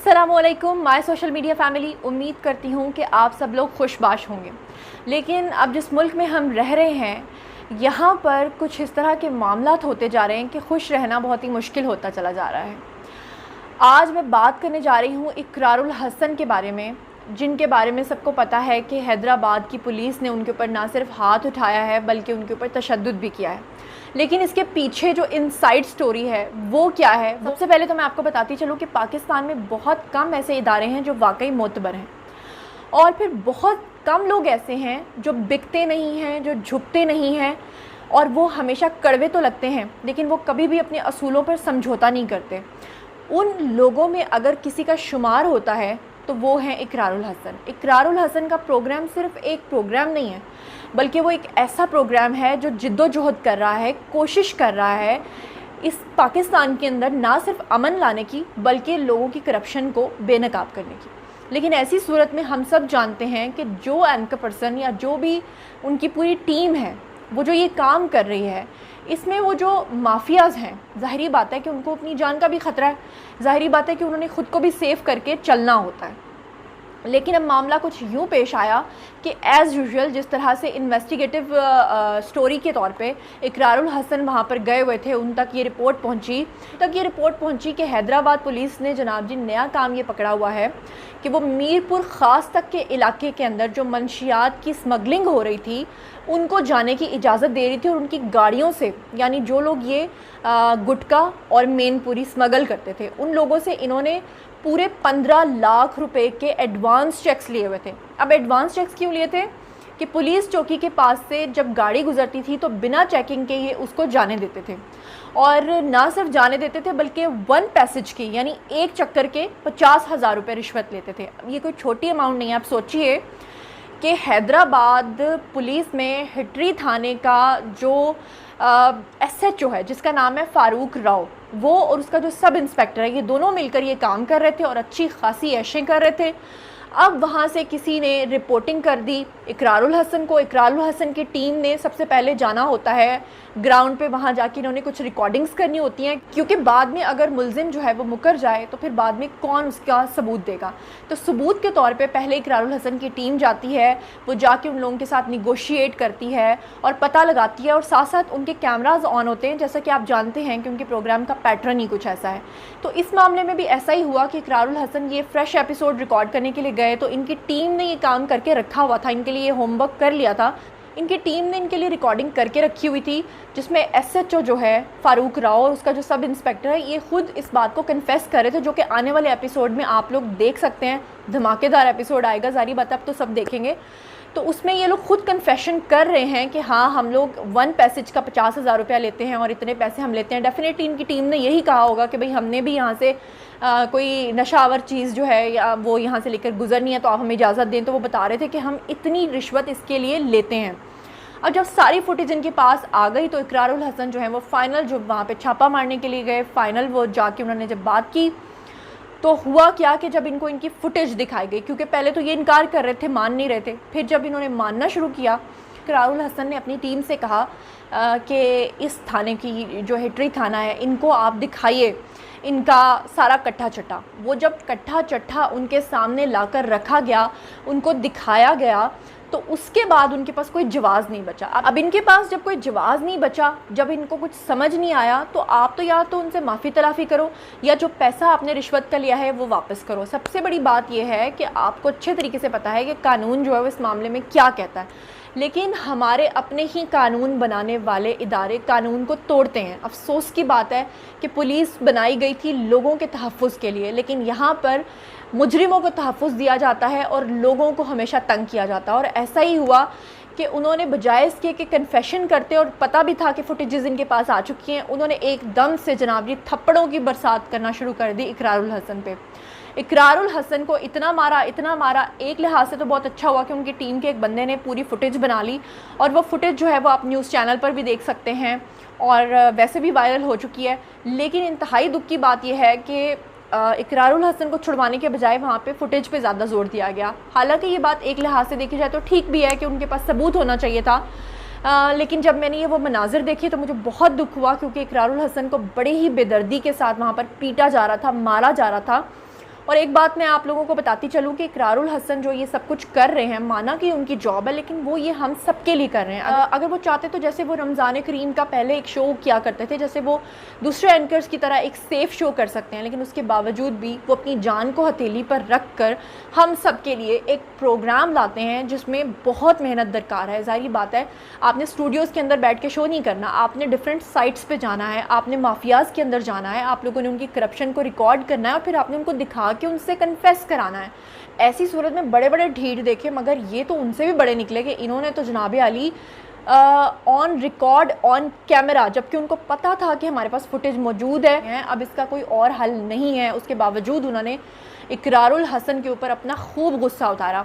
अस्सलामुअलैकुम my social media family. उम्मीद करती हूँ कि आप सब लोग खुशबाश होंगे। लेकिन अब जिस मुल्क में हम रह रहे हैं यहाँ पर कुछ इस तरह के मामलात होते जा रहे हैं कि खुश रहना बहुत ही मुश्किल होता चला जा रहा है। आज मैं बात करने जा रही हूँ इकरारुल हसन के बारे में, जिनके बारे में सबको पता है कि हैदराबाद की पुलिस ने उनके ऊपर ना सिर्फ हाथ उठाया है बल्कि उनके ऊपर तशद्दुद भी किया है। लेकिन इसके पीछे जो इनसाइड स्टोरी है वो क्या है? सबसे पहले तो मैं आपको बताती चलूँ कि पाकिस्तान में बहुत कम ऐसे इदारे हैं जो वाकई मोतबर हैं, और फिर बहुत कम लोग ऐसे हैं जो बिकते नहीं हैं, जो झुकते नहीं हैं, और वो हमेशा कड़वे तो लगते हैं लेकिन वो कभी भी अपने असूलों पर समझौता नहीं करते। उन लोगों में अगर किसी का शुमार होता है तो वो है इकरारुल हसन। इकरारुल हसन का प्रोग्राम सिर्फ एक प्रोग्राम नहीं है बल्कि वो एक ऐसा प्रोग्राम है जो जिद्दोजहद कर रहा है, कोशिश कर रहा है इस पाकिस्तान के अंदर ना सिर्फ अमन लाने की बल्कि लोगों की करप्शन को बेनकाब करने की। लेकिन ऐसी सूरत में हम सब जानते हैं कि जो एंकर पर्सन या जो भी उनकी पूरी टीम है वो जो ये काम कर रही है, इसमें वो जो माफियाज़ हैं, ज़ाहिरी बात है कि उनको अपनी जान का भी ख़तरा है, ज़ाहिरी बात है कि उन्होंने ख़ुद को भी सेव करके चलना होता है। लेकिन अब मामला कुछ यूँ पेश आया कि एज़ यूजुअल जिस तरह से इन्वेस्टिगेटिव स्टोरी के तौर पे इकरारुल हसन वहाँ पर गए हुए थे, उन तक ये रिपोर्ट पहुँची कि हैदराबाद पुलिस ने जनाब जी नया काम ये पकड़ा हुआ है कि वो मीरपुर ख़ास तक के इलाके के अंदर जो मंशियात की स्मगलिंग हो रही थी उनको जाने की इजाज़त दे रही थी, और उनकी गाड़ियों से, यानी जो लोग ये गुटखा और मेनपुरी स्मगल करते थे उन लोगों से इन्होंने पूरे 15 लाख रुपए के एडवांस चेक्स लिए हुए थे। अब एडवांस चेक्स क्यों लिए थे कि पुलिस चौकी के पास से जब गाड़ी गुजरती थी तो बिना चेकिंग के ये उसको जाने देते थे, और ना सिर्फ जाने देते थे बल्कि वन पैसेज की यानी एक चक्कर के 50,000 रुपये रिश्वत लेते थे। अब ये कोई छोटी अमाउंट नहीं है। आप सोचिए कि हैदराबाद पुलिस में हिटरी थाने का जो SHO है जिसका नाम है फारूक राव, वो और उसका जो सब इंस्पेक्टर है, ये दोनों मिलकर ये काम कर रहे थे और अच्छी खासी ऐशें कर रहे थे। अब वहाँ से किसी ने रिपोर्टिंग कर दी इकरारुल हसन को। इकरारुल हसन की टीम ने सबसे पहले जाना होता है ग्राउंड पे, वहाँ जाके इन्होंने कुछ रिकॉर्डिंग्स करनी होती हैं, क्योंकि बाद में अगर मुलजिम जो है वो मुकर जाए तो फिर बाद में कौन उसका सबूत देगा। तो सबूत के तौर पे पहले इकरारुल हसन की टीम जाती है, वो जाके उन लोगों के साथ निगोशिएट करती है और पता लगाती है, और साथ साथ उनके कैमराज ऑन होते हैं, जैसा कि आप जानते हैं कि उनके प्रोग्राम का पैटर्न ही कुछ ऐसा है। तो इस मामले में भी ऐसा ही हुआ कि इकरारुल हसन ये फ्रेश एपिसोड रिकॉर्ड करने के लिए गए तो इनकी टीम ने ये काम करके रखा हुआ था, इनके लिए ये होमवर्क कर लिया था, इनकी टीम ने इनके लिए रिकॉर्डिंग करके रखी हुई थी, जिसमें SHO जो है फारूक राव और उसका जो सब इंस्पेक्टर है ये खुद इस बात को कन्फेस कर रहे थे, जो कि आने वाले एपिसोड में आप लोग देख सकते हैं। धमाकेदार एपिसोड आएगा, ज़ाहिर बात अब तो सब देखेंगे। तो उसमें ये लोग खुद कन्फेशन कर रहे हैं कि हाँ हम लोग वन पैसेज का 50,000 रुपया लेते हैं और इतने पैसे हम लेते हैं। डेफिनेटली इनकी टीम ने यही कहा होगा कि भाई हमने भी यहाँ से कोई नशावर चीज़ जो है या वो यहाँ से लेकर गुजरनी है तो आप हमें इजाज़त दें। तो वो बता रहे थे कि हम इतनी रिश्वत इसके लिए लेते हैं। अब जब सारी फुटेज इनके पास आ गई तो इकरारुल हसन जो है वो फाइनल जो वहाँ पे छापा मारने के लिए गए, फाइनल वो जाके उन्होंने जब बात की तो हुआ क्या कि जब इनको इनकी फुटेज दिखाई गई, क्योंकि पहले तो ये इनकार कर रहे थे, मान नहीं रहे थे, फिर जब इन्होंने मानना शुरू किया इकरारुल हसन ने अपनी टीम से कहा कि इस थाने की जो हिटरी थाना है इनको आप दिखाइए इनका सारा कट्ठा चट्ठा। वो जब कट्ठा चट्ठा उनके सामने लाकर रखा गया, उनको दिखाया गया, तो उसके बाद उनके पास कोई जवाब नहीं बचा। अब इनके पास जब कोई जवाब नहीं बचा, जब इनको कुछ समझ नहीं आया, तो आप तो या तो उनसे माफ़ी तलाफ़ी करो या जो पैसा आपने रिश्वत का लिया है वो वापस करो। सबसे बड़ी बात यह है कि आपको अच्छे तरीके से पता है कि कानून जो है वो इस मामले में क्या कहता है, लेकिन हमारे अपने ही कानून बनाने वाले इदारे कानून को तोड़ते हैं। अफसोस की बात है कि पुलिस बनाई गई थी लोगों के तहफ़्फ़ुज़ के लिए, लेकिन यहाँ पर मुजरिमों को तहफ़्फ़ुज़ दिया जाता है और लोगों को हमेशा तंग किया जाता है। और ऐसा ही हुआ कि उन्होंने बजाय इसके कि कन्फेशन करते, और पता भी था कि फुटेजेस इनके पास आ चुकी हैं, उन्होंने एकदम से जनाब जी थप्पड़ों की बरसात करना शुरू कर दी इकरारुल हसन पे। इकरारुल हसन को इतना मारा। एक लिहाज से तो बहुत अच्छा हुआ कि उनकी टीम के एक बंदे ने पूरी फुटेज बना ली, और वो फुटेज जो है वो आप न्यूज़ चैनल पर भी देख सकते हैं और वैसे भी वायरल हो चुकी है। लेकिन इंतहाई दुख की बात यह है कि इकरारुल हसन को छुड़वाने के बजाय वहाँ पे फुटेज पे ज़्यादा जोर दिया गया। हालांकि ये बात एक लिहाज से देखी जाए तो ठीक भी है कि उनके पास सबूत होना चाहिए था, लेकिन जब मैंने ये वो मनाजिर देखे तो मुझे बहुत दुख हुआ, क्योंकि इकरारुल हसन को बड़े ही बेदर्दी के साथ वहाँ पर पीटा जा रहा था, मारा जा रहा था, اور ایک بات میں آپ لوگوں کو بتاتی چلوں کہ اقرار الحسن جو یہ سب کچھ کر رہے ہیں، مانا کہ ان کی جاب ہے، لیکن وہ یہ ہم سب کے لیے کر رہے ہیں. اگر وہ چاہتے تو جیسے وہ رمضان کریم کا پہلے ایک شو کیا کرتے تھے، جیسے وہ دوسرے اینکرز کی طرح ایک سیف شو کر سکتے ہیں، لیکن اس کے باوجود بھی وہ اپنی جان کو ہتھیلی پر رکھ کر ہم سب کے لیے ایک پروگرام لاتے ہیں جس میں بہت محنت درکار ہے. ظاہری بات ہے آپ نے اسٹوڈیوز کے اندر بیٹھ کے شو نہیں کرنا، آپ نے ڈفرینٹ سائٹس پہ جانا ہے، آپ نے مافیاز کے اندر جانا ہے، آپ لوگوں نے ان کی کرپشن کو ریکارڈ کرنا ہے اور پھر آپ نے ان کو دکھا کے ان سے کنفیس کرانا ہے. ایسی صورت میں بڑے بڑے ڈھیٹ دیکھے، مگر یہ تو ان سے بھی بڑے نکلے کہ انہوں نے تو جناب علی آن ریکارڈ آن کیمرہ، جبکہ ان کو پتہ تھا کہ ہمارے پاس فوٹیج موجود ہے، اب اس کا کوئی اور حل نہیں ہے، اس کے باوجود انہوں نے اقرار الحسن کے اوپر اپنا خوب غصہ اتارا.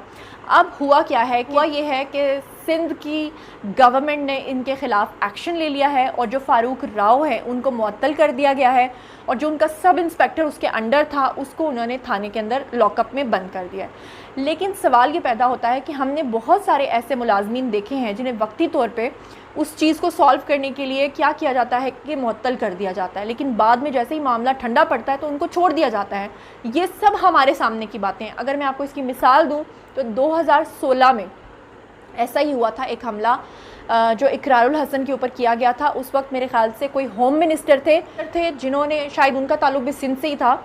اب ہوا کیا ہے، ہوا یہ ہے کہ سندھ کی گورنمنٹ نے ان کے خلاف ایکشن لے لیا ہے اور جو فاروق راؤ ہے ان کو معطل کر دیا گیا ہے، اور جو ان کا سب انسپیکٹر اس کے انڈر تھا اس کو انہوں نے تھانے کے اندر لاک اپ میں بند کر دیا ہے. لیکن سوال یہ پیدا ہوتا ہے کہ ہم نے بہت سارے ایسے ملازمین دیکھے ہیں جنہیں وقتی طور پہ اس چیز کو سالو کرنے کے لیے کیا کیا جاتا ہے کہ معطل کر دیا جاتا ہے، لیکن بعد میں جیسے ہی معاملہ ٹھنڈا پڑتا ہے تو ان کو چھوڑ دیا جاتا ہے. یہ سب ہمارے سامنے کی باتیں ہیں. اگر میں آپ کو اس کی مثال دوں تو 2016 میں ایسا ہی ہوا تھا، ایک حملہ جو اقرار الحسن کے اوپر کیا گیا تھا. اس وقت میرے خیال سے کوئی ہوم منسٹر تھے جنہوں نے، شاید ان کا تعلق بھی سندھ سے ہی تھا،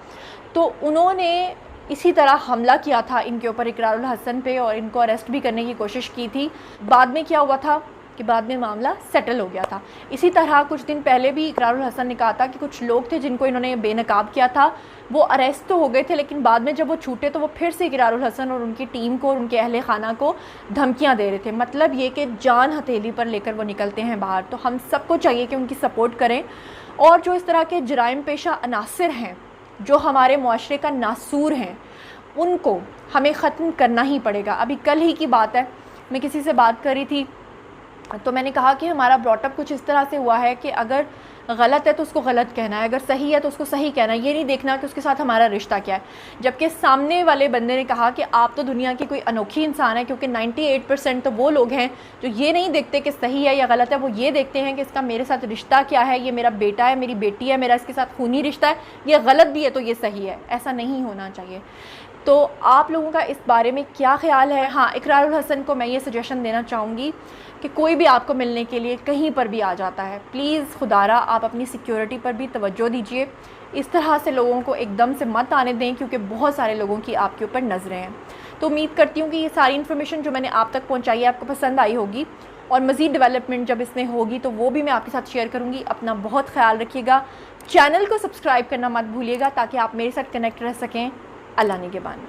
تو انہوں نے اسی طرح حملہ کیا تھا ان کے اوپر اقرار الحسن پہ، اور ان کو اریسٹ بھی کرنے کی کوشش کی تھی. بعد میں کیا ہوا تھا کہ بعد میں معاملہ سیٹل ہو گیا تھا. اسی طرح کچھ دن پہلے بھی اقرار الحسن نے کہا تھا کہ کچھ لوگ تھے جن کو انہوں نے بے نقاب کیا تھا، وہ اریسٹ تو ہو گئے تھے، لیکن بعد میں جب وہ چھوٹے تو وہ پھر سے اقرار الحسن اور ان کی ٹیم کو اور ان کے اہل خانہ کو دھمکیاں دے رہے تھے. مطلب یہ کہ جان ہتھیلی پر لے کر وہ نکلتے ہیں باہر. تو ہم سب کو چاہیے کہ ان کی سپورٹ کریں، اور جو اس طرح کے جرائم پیشہ عناصر ہیں جو ہمارے معاشرے کا ناسور ہیں ان کو ہمیں ختم کرنا ہی پڑے گا. ابھی کل ہی کی بات ہے، میں کسی سے بات کر رہی تھی تو میں نے کہا کہ ہمارا براٹ اپ کچھ اس طرح سے ہوا ہے کہ اگر غلط ہے تو اس کو غلط کہنا ہے، اگر صحیح ہے تو اس کو صحیح کہنا ہے، یہ نہیں دیکھنا کہ اس کے ساتھ ہمارا رشتہ کیا ہے. جبکہ سامنے والے بندے نے کہا کہ آپ تو دنیا کی کوئی انوکھی انسان ہے، کیونکہ 98% تو وہ لوگ ہیں جو یہ نہیں دیکھتے کہ صحیح ہے یا غلط ہے، وہ یہ دیکھتے ہیں کہ اس کا میرے ساتھ رشتہ کیا ہے، یہ میرا بیٹا ہے، میری بیٹی ہے، میرا اس کے ساتھ خونی رشتہ ہے، یہ غلط بھی ہے تو یہ صحیح ہے. ایسا نہیں ہونا چاہیے. تو آپ لوگوں کا اس بارے میں کیا خیال ہے؟ ہاں، اقرار الحسن کو میں یہ سجیشن دینا چاہوں گی کہ کوئی بھی آپ کو ملنے کے لیے کہیں پر بھی آ جاتا ہے، پلیز خدارا آپ اپنی سیکیورٹی پر بھی توجہ دیجیے. اس طرح سے لوگوں کو ایک دم سے مت آنے دیں، کیونکہ بہت سارے لوگوں کی آپ کے اوپر نظریں ہیں. تو امید کرتی ہوں کہ یہ ساری انفارمیشن جو میں نے آپ تک پہنچائی ہے آپ کو پسند آئی ہوگی، اور مزید ڈیولپمنٹ جب اس میں ہوگی تو وہ بھی میں آپ کے ساتھ شیئر کروں گی. اپنا بہت خیال رکھیے گا، چینل کو سبسکرائب کرنا مت بھولیے گا تاکہ آپ میرے ساتھ کنیکٹ رہ سکیں. اللہ نگہبان.